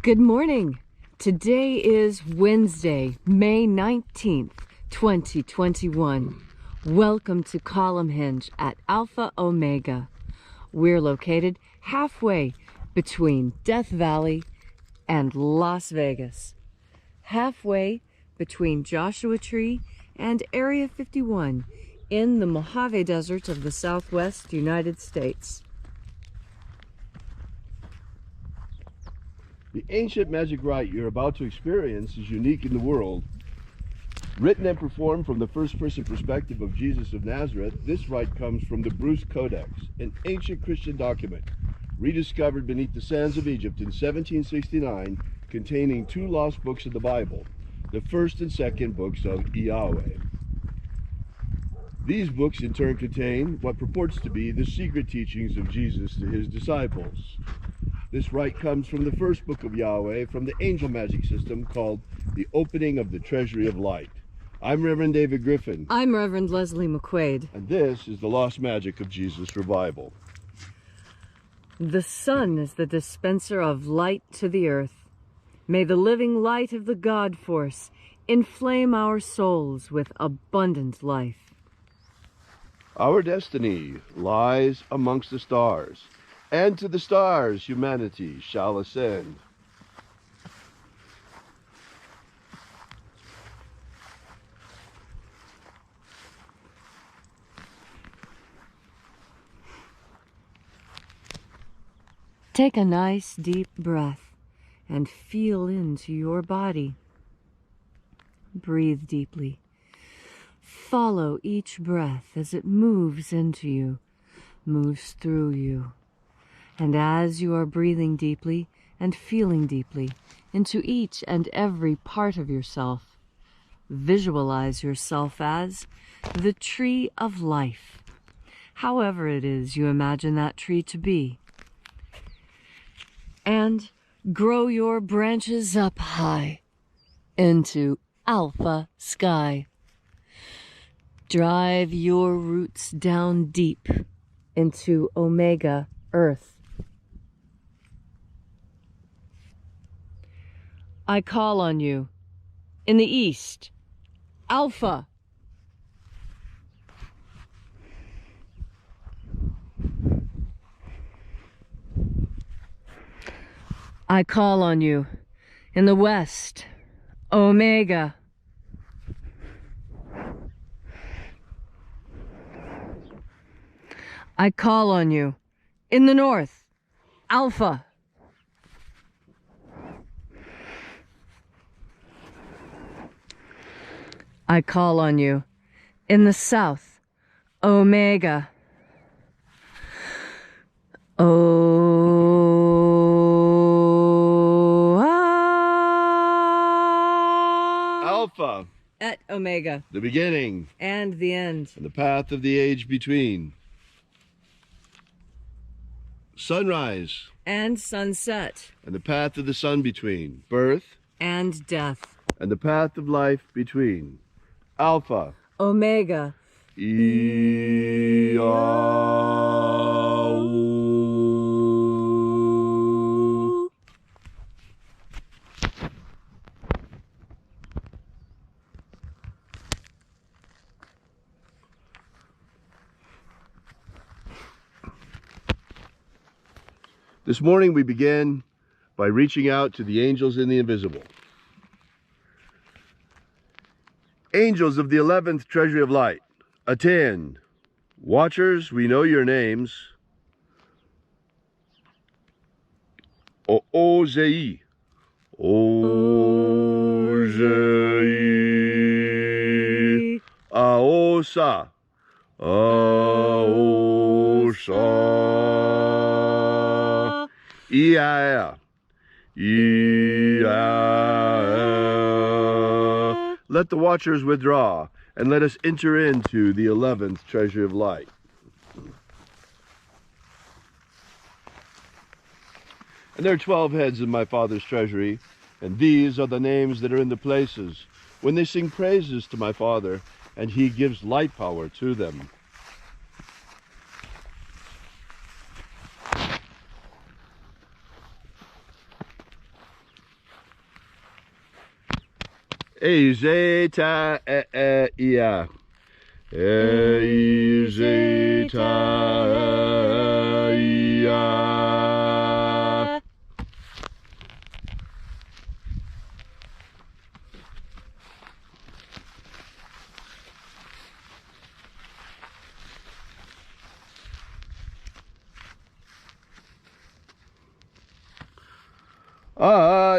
Good morning. Today is Wednesday, May 19th, 2021. Welcome to Column Hinge at Alpha Omega. We're located halfway between Death Valley and Las Vegas. Halfway between Joshua Tree and Area 51 in the Mojave Desert of the Southwest United States. The ancient magic rite you're about to experience is unique in the world. Written and performed from the first-person perspective of Jesus of Nazareth, this rite comes from the Bruce Codex, an ancient Christian document, rediscovered beneath the sands of Egypt in 1769, containing two lost books of the Bible, the first and second books of IAOE. These books in turn contain what purports to be the secret teachings of Jesus to his disciples. This rite comes from the first book of Yahweh, from the angel magic system called the Opening of the Treasury of Light. I'm Reverend David Griffin. I'm Reverend Leslie McQuade. And this is the Lost Magic of Jesus Revival. The sun is the dispenser of light to the earth. May the living light of the God Force inflame our souls with abundant life. Our destiny lies amongst the stars, and to the stars humanity shall ascend. Take a nice deep breath and feel into your body. Breathe deeply. Follow each breath as it moves into you, moves through you. And as you are breathing deeply and feeling deeply into each and every part of yourself, visualize yourself as the tree of life, however it is you imagine that tree to be. And grow your branches up high into alpha sky. Drive your roots down deep into omega earth. I call on you in the east, Alpha. I call on you in the west, Omega. I call on you in the north, Alpha. I call on you in the south, Omega. Alpha. Et Omega. The beginning. And the end. And the path of the age between. Sunrise. And sunset. And the path of the sun between. Birth. And death. And the path of life between. Alpha. Omega. IAOE. This morning we begin by reaching out to the angels in the invisible. Angels of the 11th Treasury of Light, attend. Watchers, we know your names. Ozei. Ozei. Aosa. Aosa. Ia. Let the watchers withdraw, and let us enter into the 11th Treasury of Light. And there are 12 heads in my Father's treasury, and these are the names that are in the places, when they sing praises to my Father, and he gives light power to them. Ezeta ia. Ezeta ia.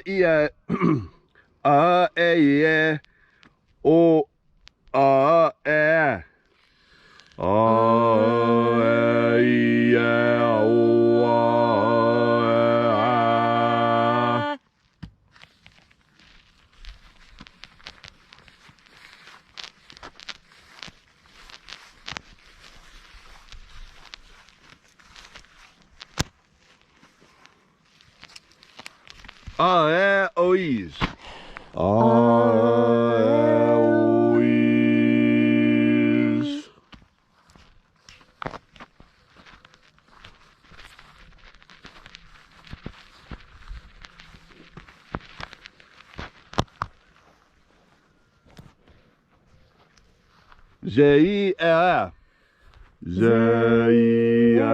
Ia. E o e. IAOEs. IAOEs. ZIA. ZIA.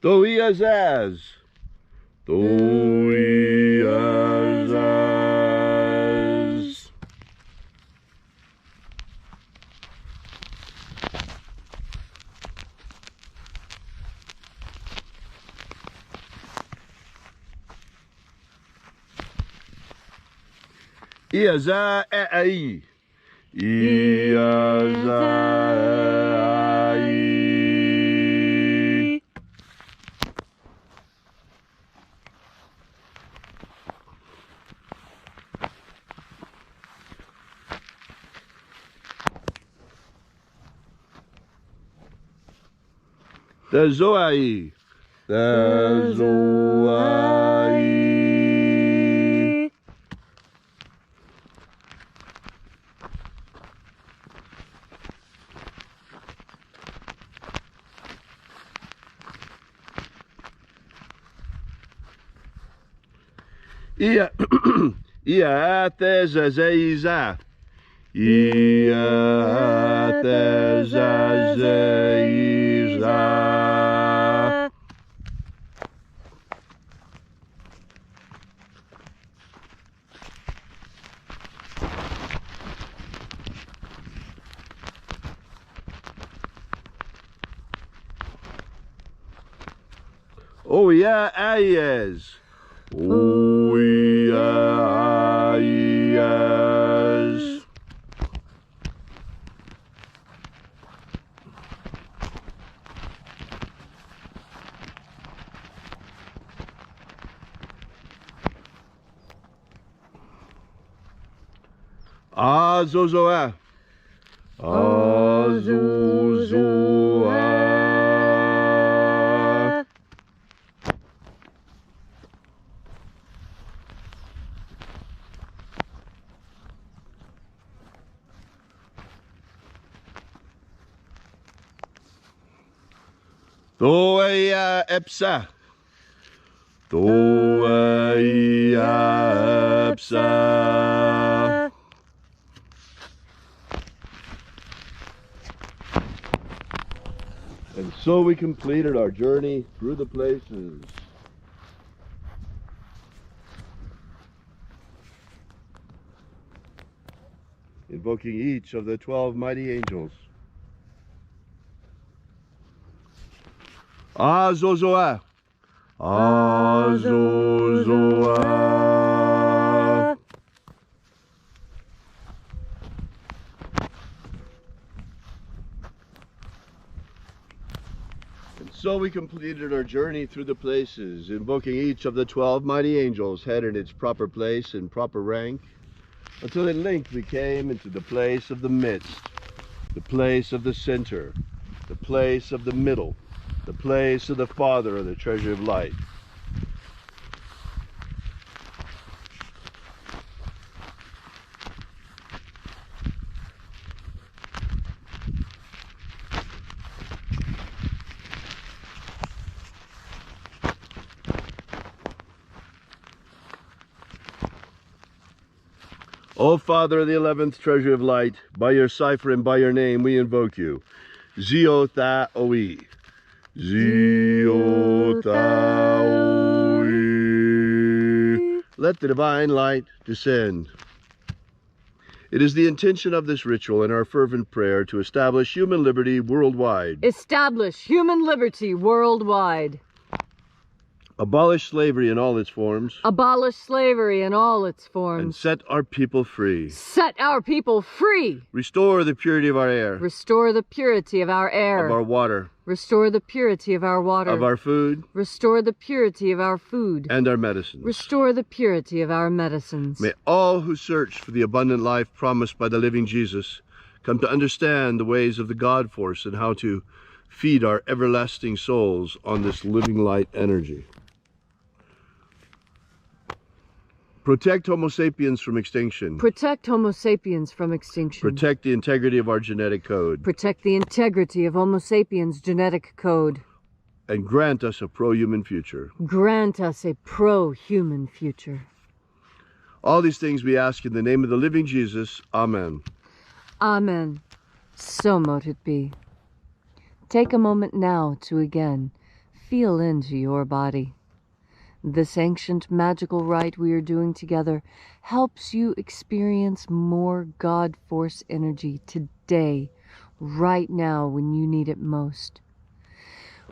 Doiazaz. Doiazaz. Iaza ai. Iaza ai. The Zoai. The Zoai. Ia. Ia tezazeiza. Ia tezazeiza. Oh yeah, ayes. Oh yeah, ayes. Azozoa. Azozoa. Doea epsa. Doea epsa. And so we completed our journey through the places. Invoking each of the 12 mighty angels. Azozoa. Azozoa. And so we completed our journey through the places, invoking each of the 12 mighty angels, head in its proper place and proper rank, until at length we came into the place of the midst, the place of the center, the place of the middle, the place of the Father of the treasure of light. O Father of the 11th treasure of light, by your cipher and by your name we invoke you. IAOE I. IAOE I. Let the divine light descend. It is the intention of this ritual and our fervent prayer to establish human liberty worldwide. Establish human liberty worldwide. Abolish slavery in all its forms. Abolish slavery in all its forms. And set our people free. Set our people free. Restore the purity of our air. Restore the purity of our air. Of our water. Restore the purity of our water. Of our food. Restore the purity of our food. And our medicines. Restore the purity of our medicines. May all who search for the abundant life promised by the living Jesus come to understand the ways of the God force and how to feed our everlasting souls on this living light energy. Protect Homo sapiens from extinction. Protect Homo sapiens from extinction. Protect the integrity of our genetic code. Protect the integrity of Homo sapiens' genetic code. And grant us a pro-human future. Grant us a pro-human future. All these things we ask in the name of the living Jesus. Amen. Amen. So mote it be. Take a moment now to again feel into your body. This ancient magical rite we are doing together helps you experience more God force energy today, right now when you need it most.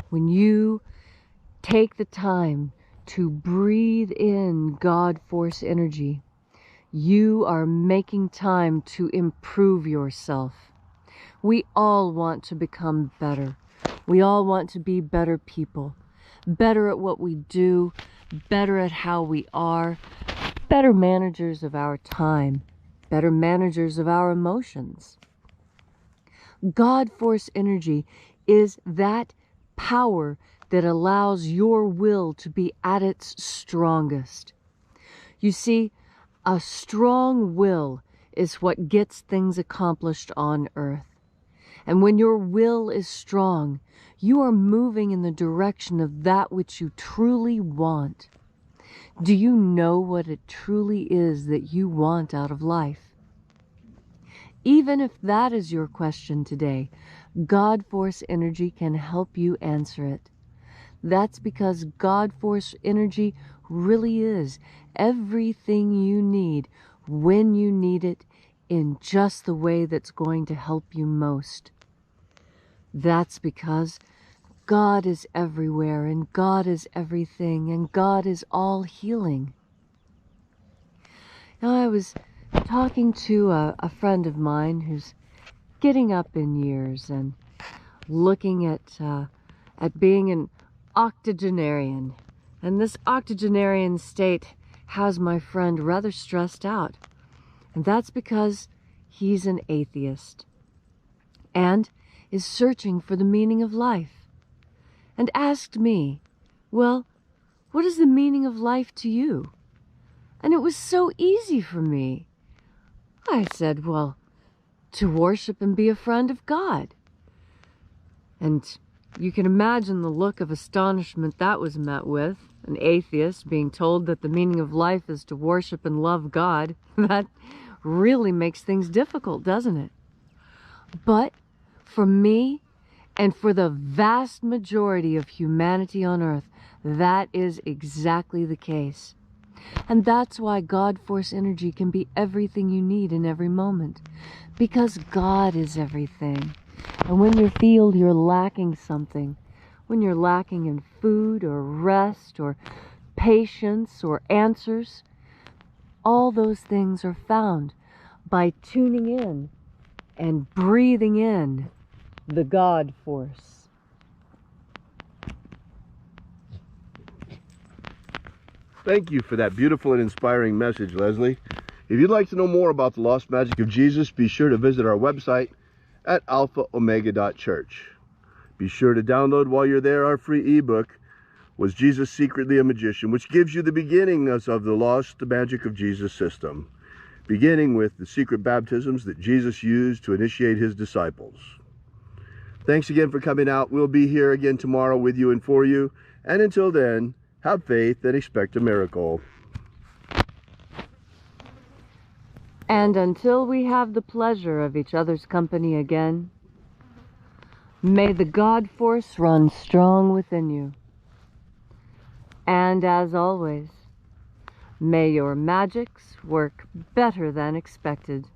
When you take the time to breathe in God force energy, you are making time to improve yourself. We all want to become better. We all want to be better people, better at what we do, better at how we are, better managers of our time, better managers of our emotions. God force energy is that power that allows your will to be at its strongest. You see, a strong will is what gets things accomplished on earth. And when your will is strong, you are moving in the direction of that which you truly want. Do you know what it truly is that you want out of life? Even if that is your question today, God force energy can help you answer it. That's because God force energy really is everything you need when you need it, in just the way that's going to help you most. That's because God is everywhere, and God is everything, and God is all healing. Now, I was talking to a friend of mine who's getting up in years and looking at being an octogenarian. And this octogenarian state has my friend rather stressed out. And that's because he's an atheist and is searching for the meaning of life. And asked me, well, what is the meaning of life to you? And it was so easy for me. I said, well, to worship and be a friend of God. And you can imagine the look of astonishment that was met with, an atheist being told that the meaning of life is to worship and love God. That really makes things difficult, doesn't it? But for me, and for the vast majority of humanity on earth, that is exactly the case. And that's why God force energy can be everything you need in every moment. Because God is everything. And when you feel you're lacking something, when you're lacking in food or rest or patience or answers, all those things are found by tuning in and breathing in the God force. Thank you for that beautiful and inspiring message, Leslie. If you'd like to know more about the lost magic of Jesus, be sure to visit our website at alphaomega.church. Be sure to download while you're there our free ebook, Was Jesus Secretly a Magician?, which gives you the beginnings of the lost magic of Jesus system, beginning with the secret baptisms that Jesus used to initiate his disciples. Thanks again for coming out. We'll be here again tomorrow with you and for you. And until then, have faith and expect a miracle. And until we have the pleasure of each other's company again, may the God force run strong within you. And as always, may your magics work better than expected.